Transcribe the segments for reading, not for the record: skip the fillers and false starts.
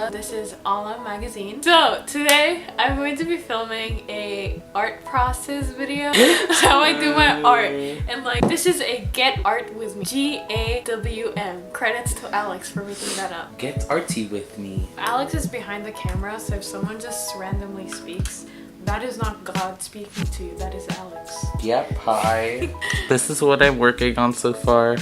Angelica. This is Ala Magazine. So today I'm going to be filming a art process video. How I do my art. And like, this is a Get Art With Me. GAWM. Credits to Alex for making that up. Get arty with me. Alex is behind the camera, so if someone just randomly speaks, that is not God speaking to you, that is Alex. Yep, hi. This is what I'm working on so far.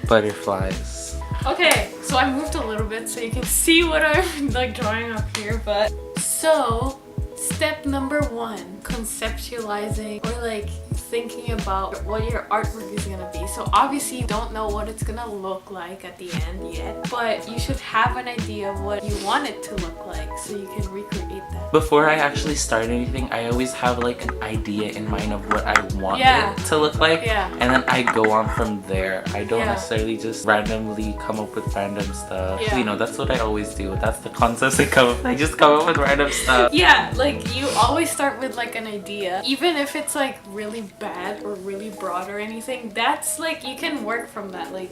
Butterflies. Okay, so I moved a little bit so you can see what I'm like drawing up here, but so step number 1, conceptualizing or like thinking about what your artwork is gonna be. So obviously you don't know what it's gonna look like at the end yet, but you should have an idea of what you want it to look like so you can recreate that. Before I actually start anything, I always have like an idea in mind of what I want it to look like, and then I go on from there. I don't necessarily just randomly come up with random stuff. You know, that's what I always do. That's the concepts I come up with. I just come up with random stuff. Yeah, like you always start with like an idea, even if it's like really bad or really broad or anything. That's like, you can work from that. Like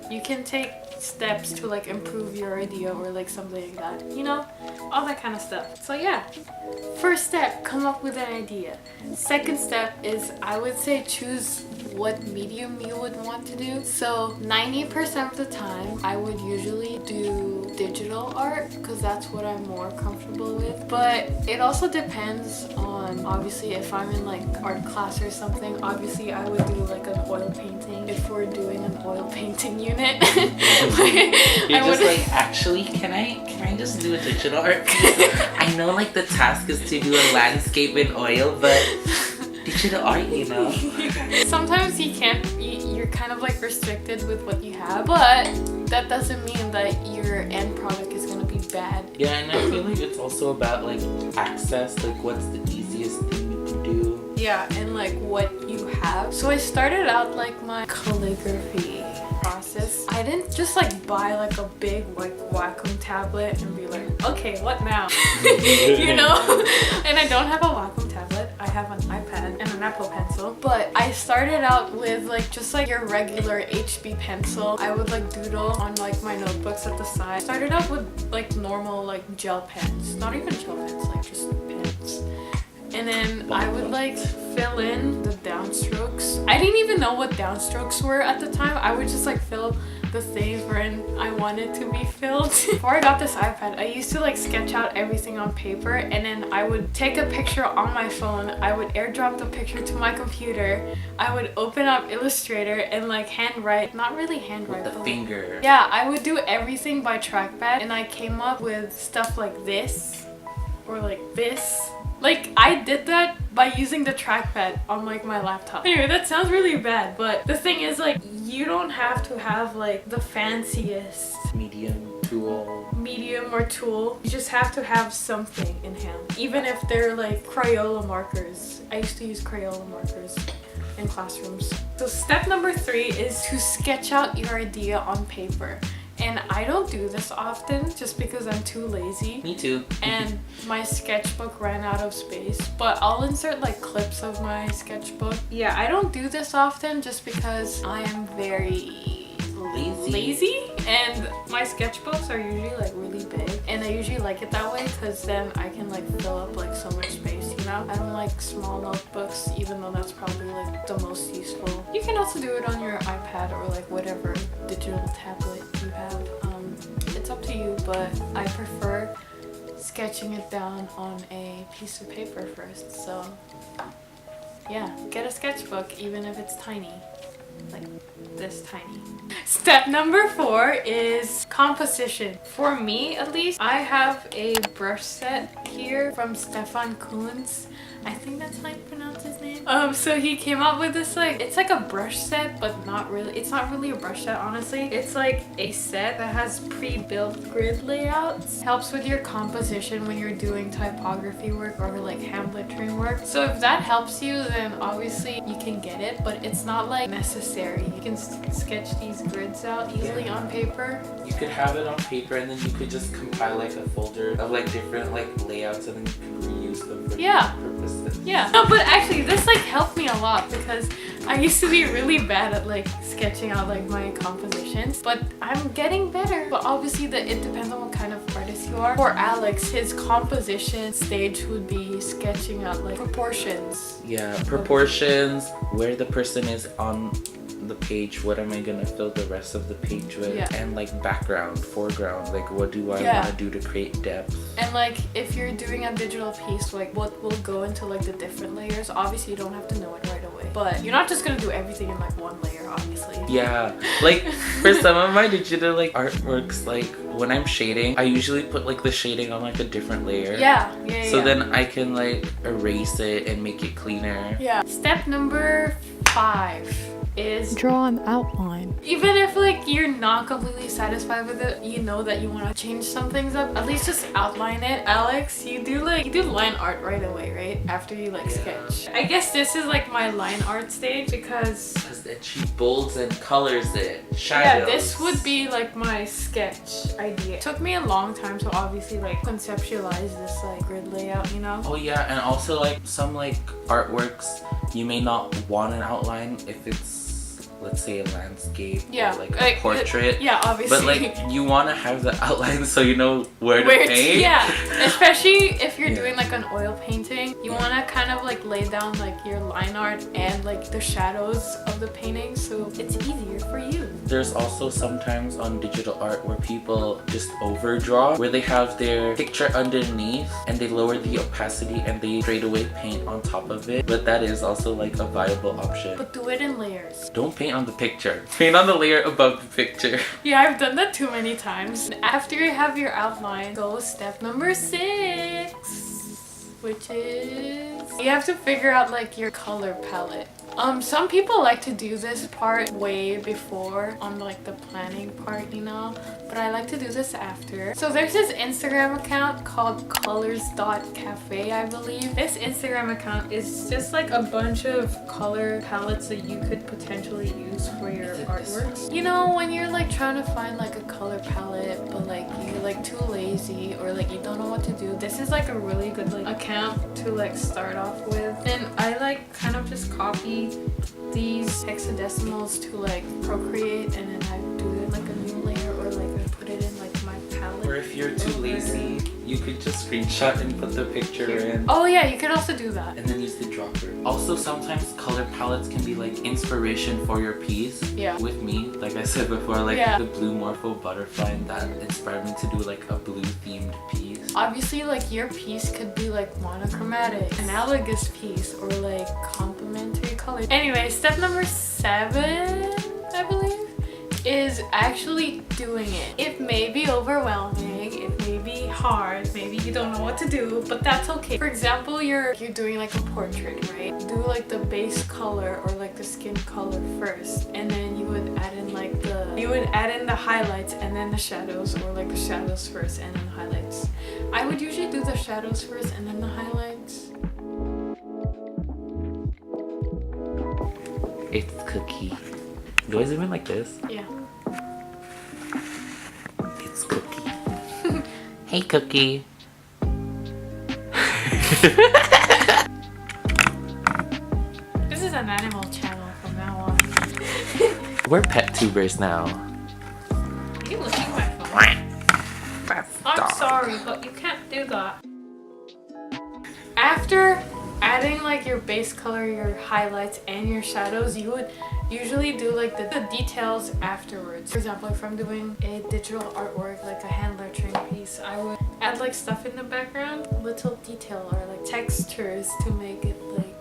you can take steps to like improve your idea or like something like that, you know, all that kind of stuff. So yeah, first step, come up with an idea. Second step is, I would say, choose what medium you would want to do. So 90% of the time I would usually do digital art because that's what I'm more comfortable with, but it also depends on, obviously, if I'm in like art class or something, obviously I would do like an oil painting if we're doing an oil painting unit. You're just like, actually, can I just do a digital art? I know like the task is to do a landscape in oil, but digital art, you know. Sometimes you can't, you're kind of like restricted with what you have, but that doesn't mean that your end product is gonna be bad. Yeah, and I feel like it's also about like access, like what's the easiest thing you can do. Yeah, and like what you have. So I started out like my calligraphy process. I didn't just like buy like a big like Wacom tablet and be like, okay, what now? You know? And I don't have a Wacom tablet. I have an iPad and an Apple Pencil. But I started out with like just like your regular HB pencil. I would like doodle on like my notebooks at the side. I started out with like normal like gel pens. Not even gel pens, like just pens. And then I would like fill in the downstrokes. I didn't even know what downstrokes were at the time. I would just like fill the things wherein I wanted to be filled. Before I got this iPad, I used to like sketch out everything on paper, and then I would take a picture on my phone. I would airdrop the picture to my computer. I would open up Illustrator and like handwrite, not really handwrite, with the finger. Yeah, I would do everything by trackpad, and I came up with stuff like this or like this. Like, I did that by using the trackpad on like my laptop. Anyway, that sounds really bad, but the thing is, like, you don't have to have like the fanciest medium or tool. You just have to have something in hand, even if they're like Crayola markers. I used to use Crayola markers in classrooms. So step number 3 is to sketch out your idea on paper. And I don't do this often just because I'm too lazy. Me too. And my sketchbook ran out of space, but I'll insert like clips of my sketchbook. Yeah, I don't do this often just because I am very lazy, and my sketchbooks are usually like really big, and I usually like it that way because then I can like fill up like so much space, you know? I don't like small notebooks, even though that's probably like the most useful. You can also do it on your iPad or like whatever digital tablet you have. It's up to you, but I prefer sketching it down on a piece of paper first. So yeah, get a sketchbook even if it's tiny. Like this tiny. Step number 4 is composition. For me, at least, I have a brush set here from Stefan Kuhn's. I think that's how you pronounce his name. So he came up with this like, it's like a brush set, but not really. It's not really a brush set, honestly. It's like a set that has pre-built grid layouts. Helps with your composition when you're doing typography work or like hand lettering work. So if that helps you, then obviously you can get it, but it's not like necessary. You can sketch these grids out easily on paper. You could have it on paper, and then you could just compile like a folder of like different like layouts, and then you could reuse them for different purposes. Yeah. No, but actually this like helped me a a lot because I used to be really bad at like sketching out like my compositions, but I'm getting better. But obviously it depends on what kind of artist you are. For Alex, his composition stage would be sketching out like proportions. Yeah, proportions, where the person is on the page, what am I gonna fill the rest of the page with, and like background, foreground, like what do I want to do to create depth. And like if you're doing a digital piece, like what will go into like the different layers. Obviously you don't have to know it right away, but you're not just gonna do everything in like one layer, obviously. Yeah, like for some of my digital like artworks, like when I'm shading, I usually put like the shading on like a different layer. So then I can like erase it and make it cleaner. Step number 5 is draw an outline. Even if like you're not completely satisfied with it, you know that you want to change some things up, at least just outline it. Alex, you do line art right away, right? After you like sketch. I guess this is like my line art stage because then she bolds and colors it. Shadows. Yeah, this would be like my sketch idea. It took me a long time to obviously like conceptualize this like grid layout, you know? Oh yeah, and also like some like artworks, you may not want an outline if it's, let's say, a landscape or like a portrait. Obviously. But like you want to have the outline so you know where to paint. Especially if you're doing like an oil painting, you want to kind of like lay down like your line art and like the shadows of the painting so it's easier for you. There's also sometimes on digital art where people just overdraw, where they have their picture underneath and they lower the opacity and they straight away paint on top of it. But that is also like a viable option. But do it in layers. Don't paint on the picture. Paint on the layer above the picture. Yeah, I've done that too many times. After you have your outline, go step number 6, which is you have to figure out like your color palette. Some people like to do this part way before on like the planning part, you know, but I like to do this after. So there's this Instagram account called colors.cafe, I believe. This Instagram account is just like a bunch of color palettes that you could potentially use for your artworks. You know, when you're like trying to find like a color palette but like you're like too lazy or like you don't know what to do, this is like a really good like account to like start off with. And I like kind of just copy these hexadecimals to like Procreate, and then I do it like a new layer, or like I put it in like my palette. Or if you're too lazy, you could just screenshot and put the picture in. Oh yeah, you can also do that. And then use the dropper. Also, sometimes color palettes can be like inspiration for your piece. With me, like I said before, like the blue Morpho butterfly, and that inspired me to do like a blue themed piece. Obviously, like your piece could be like monochromatic, analogous piece, or like complementary color. Anyway, step number 7, I believe, is actually doing it. It may be overwhelming, it may be hard, maybe you don't know what to do, but that's okay. For example, you're doing like a portrait, right? Do like the base color or like the skin color first, and then you would add in like the highlights and then the shadows, or like the shadows first and then the highlights. I would usually do the shadows first and then the highlights. It's Cookie. Do I zoom in like this? Yeah. It's Cookie. Hey, Cookie. This is an animal channel from now on. We're pet tubers now. Are you licking my phone? I'm sorry, but you can't do that. After adding like your base color, your highlights, and your shadows, you would usually do like the details afterwards. For example, if I'm doing a digital artwork, like a hand lettering piece, I would add like stuff in the background, little detail or like textures to make it like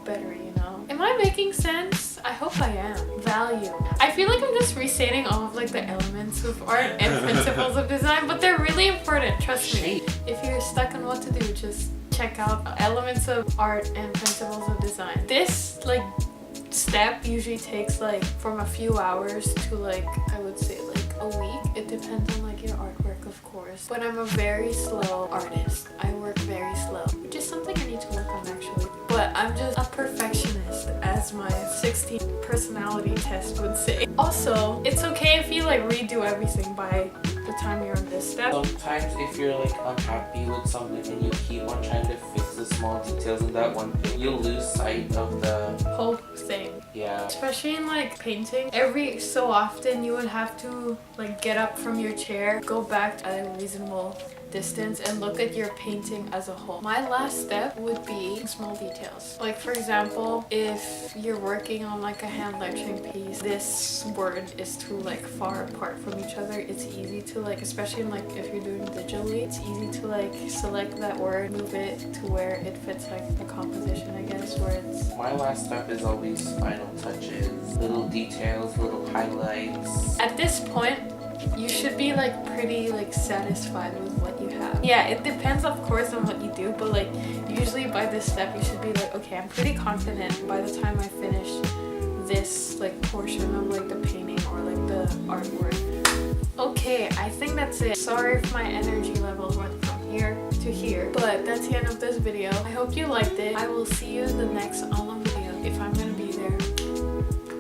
better, you know? Am I making sense? I hope I am. Value. I feel like I'm just restating all of like the elements of art and principles of design, but they're really important, trust me. If you're stuck on what to do, just check out elements of art and principles of design. This like step usually takes like from a few hours to like, I would say like a week. It depends on like your artwork, of course. But I'm a very slow artist. I work very slow, which is something I need to work on actually. But I'm just a perfectionist, as my 16 personality test would say. Also, it's okay if you like redo everything by the time you're on this step. Sometimes if you're like unhappy with something and you keep on trying to fix the small details of that one thing, you'll lose sight of the Especially in like painting, every so often you would have to like get up from your chair, go back at a reasonable distance and look at your painting as a whole. My last step would be small details. Like for example, if you're working on like a hand lettering piece, this word is too like far apart from each other. It's easy to like, especially in, like if you're doing digitally, it's easy to like select that word, move it to where it fits like the composition, I guess, where it's... My last step is always final touches, little details, little highlights. At this point, you should be like pretty like satisfied with what you have. Yeah, it depends of course on what you do, but like usually by this step you should be like, okay, I'm pretty confident by the time I finish this like portion of like the painting or like the artwork. Okay, I think that's it. Sorry if my energy levels went from here to here, but that's the end of this video. I hope you liked it. I will see you in the next online video if I'm gonna be there.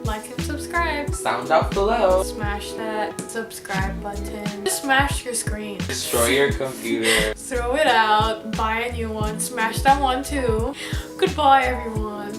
Like and subscribe. Sound out below. Smash that subscribe button. Just smash your screen. Destroy your computer. Throw it out. Buy a new one. Smash that one too. Goodbye everyone.